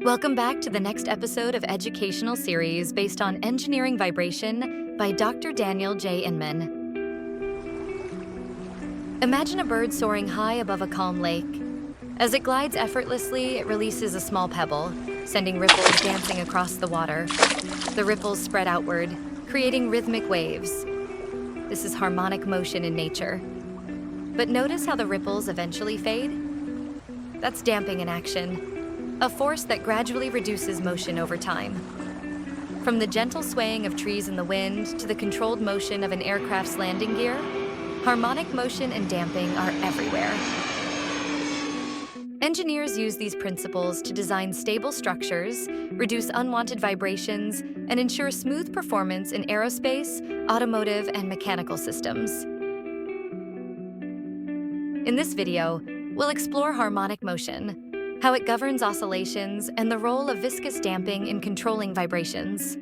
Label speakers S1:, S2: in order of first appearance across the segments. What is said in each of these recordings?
S1: Welcome back to the next episode of educational series based on engineering vibration by Dr. Daniel J. Inman. Imagine a bird soaring high above a calm lake. As it glides effortlessly, it releases a small pebble, sending ripples dancing across the water. The ripples spread outward, creating rhythmic waves. This is harmonic motion in nature. But notice how the ripples eventually fade? That's damping in action, a force that gradually reduces motion over time. From the gentle swaying of trees in the wind to the controlled motion of an aircraft's landing gear, harmonic motion and damping are everywhere. Engineers use these principles to design stable structures, reduce unwanted vibrations, and ensure smooth performance in aerospace, automotive, and mechanical systems. In this video, we'll explore harmonic motion, how it governs oscillations, and the role of viscous damping in controlling vibrations.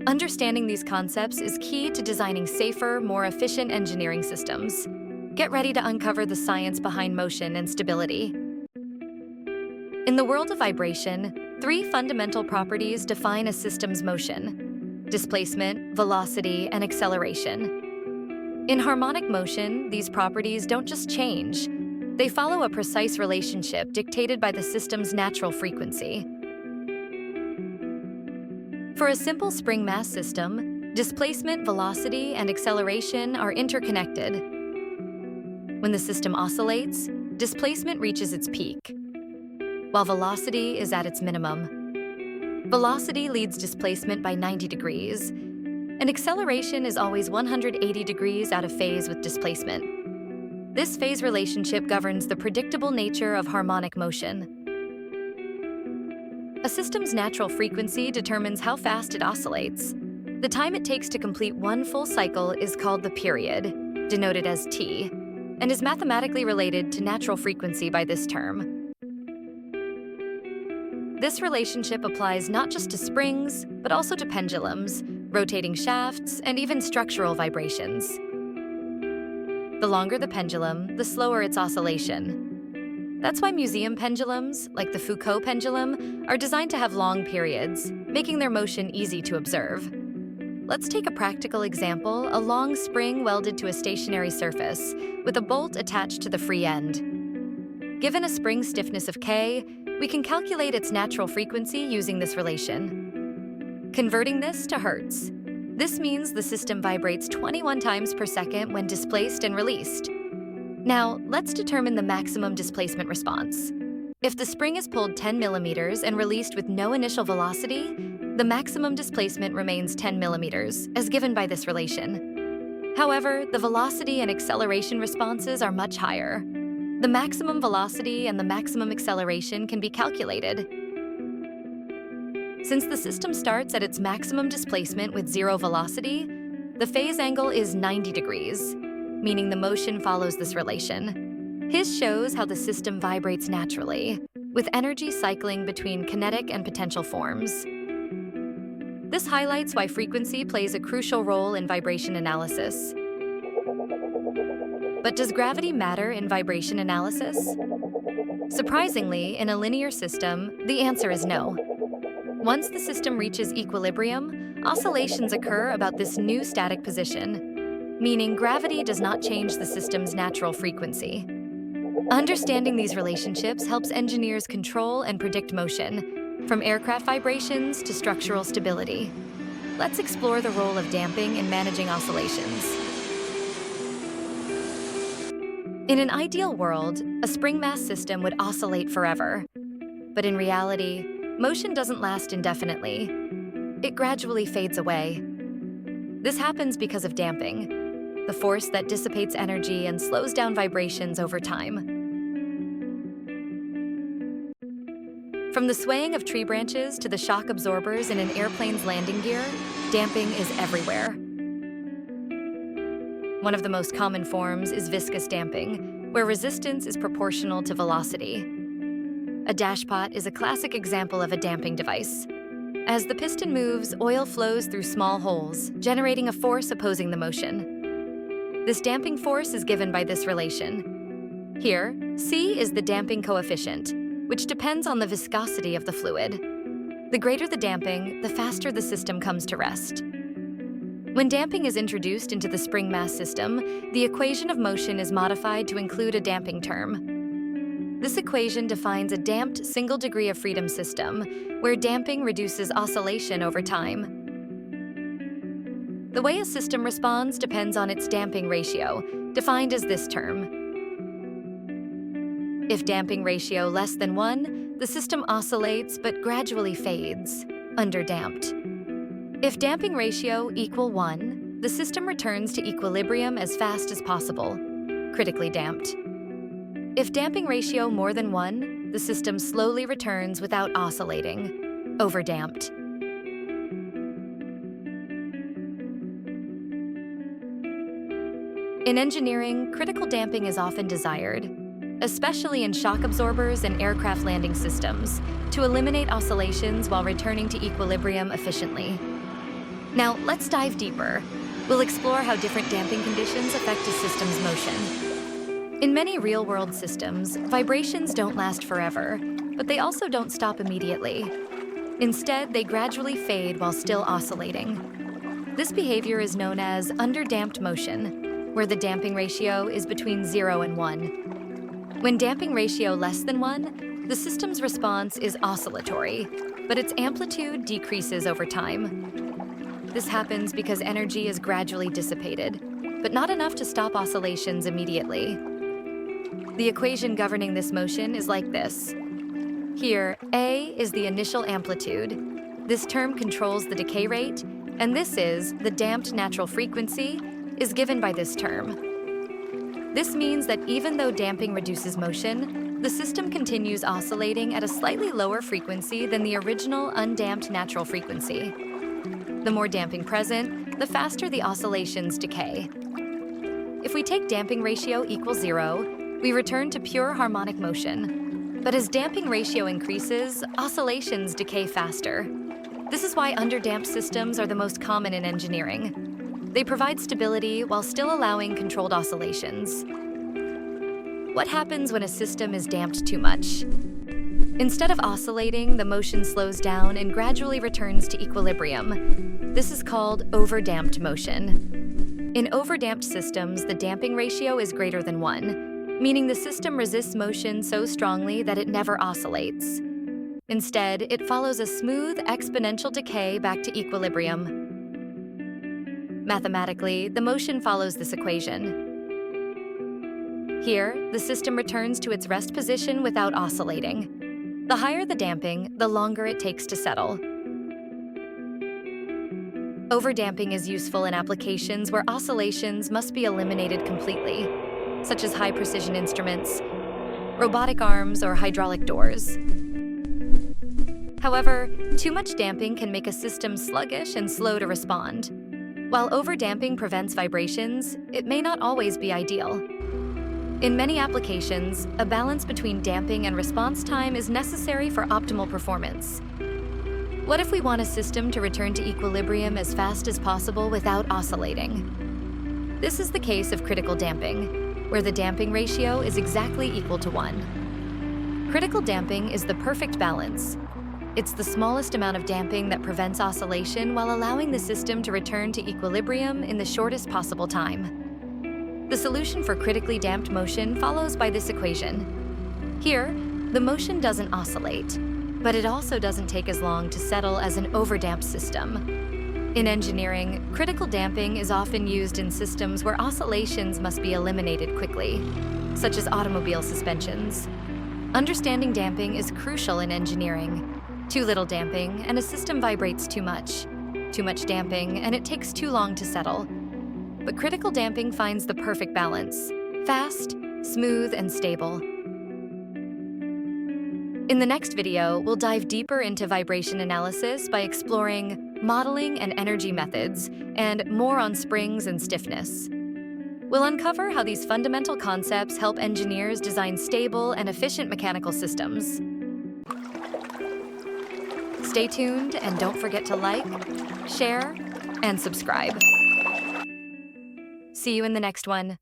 S1: Understanding these concepts is key to designing safer, more efficient engineering systems. Get ready to uncover the science behind motion and stability. In the world of vibration, three fundamental properties define a system's motion: displacement, velocity, and acceleration. In harmonic motion, these properties don't just change. They follow a precise relationship dictated by the system's natural frequency. For a simple spring mass system, displacement, velocity, and acceleration are interconnected. When the system oscillates, displacement reaches its peak, while velocity is at its minimum. Velocity leads displacement by 90 degrees, and acceleration is always 180 degrees out of phase with displacement. This phase relationship governs the predictable nature of harmonic motion. A system's natural frequency determines how fast it oscillates. The time it takes to complete one full cycle is called the period, denoted as T, and is mathematically related to natural frequency by this term. This relationship applies not just to springs, but also to pendulums, rotating shafts, and even structural vibrations. The longer the pendulum, the slower its oscillation. That's why museum pendulums, like the Foucault pendulum, are designed to have long periods, making their motion easy to observe. Let's take a practical example: a long spring welded to a stationary surface, with a bolt attached to the free end. Given a spring stiffness of K, we can calculate its natural frequency using this relation. Converting this to hertz. This means the system vibrates 21 times per second when displaced and released. Now, let's determine the maximum displacement response. If the spring is pulled 10 millimeters and released with no initial velocity, the maximum displacement remains 10 millimeters, as given by this relation. However, the velocity and acceleration responses are much higher. The maximum velocity and the maximum acceleration can be calculated. Since the system starts at its maximum displacement with zero velocity, the phase angle is 90 degrees, meaning the motion follows this relation. His shows how the system vibrates naturally, with energy cycling between kinetic and potential forms. This highlights why frequency plays a crucial role in vibration analysis. But does gravity matter in vibration analysis? Surprisingly, in a linear system, the answer is no. Once the system reaches equilibrium, oscillations occur about this new static position, meaning gravity does not change the system's natural frequency. Understanding these relationships helps engineers control and predict motion, from aircraft vibrations to structural stability. Let's explore the role of damping in managing oscillations. In an ideal world, a spring mass system would oscillate forever. But in reality, motion doesn't last indefinitely. It gradually fades away. This happens because of damping, the force that dissipates energy and slows down vibrations over time. From the swaying of tree branches to the shock absorbers in an airplane's landing gear, damping is everywhere. One of the most common forms is viscous damping, where resistance is proportional to velocity. A dashpot is a classic example of a damping device. As the piston moves, oil flows through small holes, generating a force opposing the motion. This damping force is given by this relation. Here, C is the damping coefficient, which depends on the viscosity of the fluid. The greater the damping, the faster the system comes to rest. When damping is introduced into the spring mass system, the equation of motion is modified to include a damping term. This equation defines a damped single degree of freedom system, where damping reduces oscillation over time. The way a system responds depends on its damping ratio, defined as this term. If damping ratio less than 1, the system oscillates but gradually fades, underdamped. If damping ratio equal 1, the system returns to equilibrium as fast as possible, critically damped. If damping ratio more than 1, the system slowly returns without oscillating, overdamped. In engineering, critical damping is often desired, especially in shock absorbers and aircraft landing systems, to eliminate oscillations while returning to equilibrium efficiently. Now, let's dive deeper. We'll explore how different damping conditions affect a system's motion. In many real-world systems, vibrations don't last forever, but they also don't stop immediately. Instead, they gradually fade while still oscillating. This behavior is known as underdamped motion, where the damping ratio is between 0 and 1. When damping ratio less than 1, the system's response is oscillatory, but its amplitude decreases over time. This happens because energy is gradually dissipated, but not enough to stop oscillations immediately. The equation governing this motion is like this. Here, A is the initial amplitude. This term controls the decay rate, and this is the damped natural frequency, is given by this term. This means that even though damping reduces motion, the system continues oscillating at a slightly lower frequency than the original undamped natural frequency. The more damping present, the faster the oscillations decay. If we take damping ratio equals 0, we return to pure harmonic motion. But as damping ratio increases, oscillations decay faster. This is why underdamped systems are the most common in engineering. They provide stability while still allowing controlled oscillations. What happens when a system is damped too much? Instead of oscillating, the motion slows down and gradually returns to equilibrium. This is called overdamped motion. In overdamped systems, the damping ratio is greater than 1, meaning the system resists motion so strongly that it never oscillates. Instead, it follows a smooth, exponential decay back to equilibrium. Mathematically, the motion follows this equation. Here, the system returns to its rest position without oscillating. The higher the damping, the longer it takes to settle. Overdamping is useful in applications where oscillations must be eliminated completely, such as high-precision instruments, robotic arms, or hydraulic doors. However, too much damping can make a system sluggish and slow to respond. While overdamping prevents vibrations, it may not always be ideal. In many applications, a balance between damping and response time is necessary for optimal performance. What if we want a system to return to equilibrium as fast as possible without oscillating? This is the case of critical damping, where the damping ratio is exactly equal to 1. Critical damping is the perfect balance. It's the smallest amount of damping that prevents oscillation while allowing the system to return to equilibrium in the shortest possible time. The solution for critically damped motion follows by this equation. Here, the motion doesn't oscillate, but it also doesn't take as long to settle as an overdamped system. In engineering, critical damping is often used in systems where oscillations must be eliminated quickly, such as automobile suspensions. Understanding damping is crucial in engineering. Too little damping, and a system vibrates too much. Too much damping, and it takes too long to settle. But critical damping finds the perfect balance: fast, smooth, and stable. In the next video, we'll dive deeper into vibration analysis by exploring modeling and energy methods, and more on springs and stiffness. We'll uncover how these fundamental concepts help engineers design stable and efficient mechanical systems. Stay tuned and don't forget to like, share, and subscribe. See you in the next one.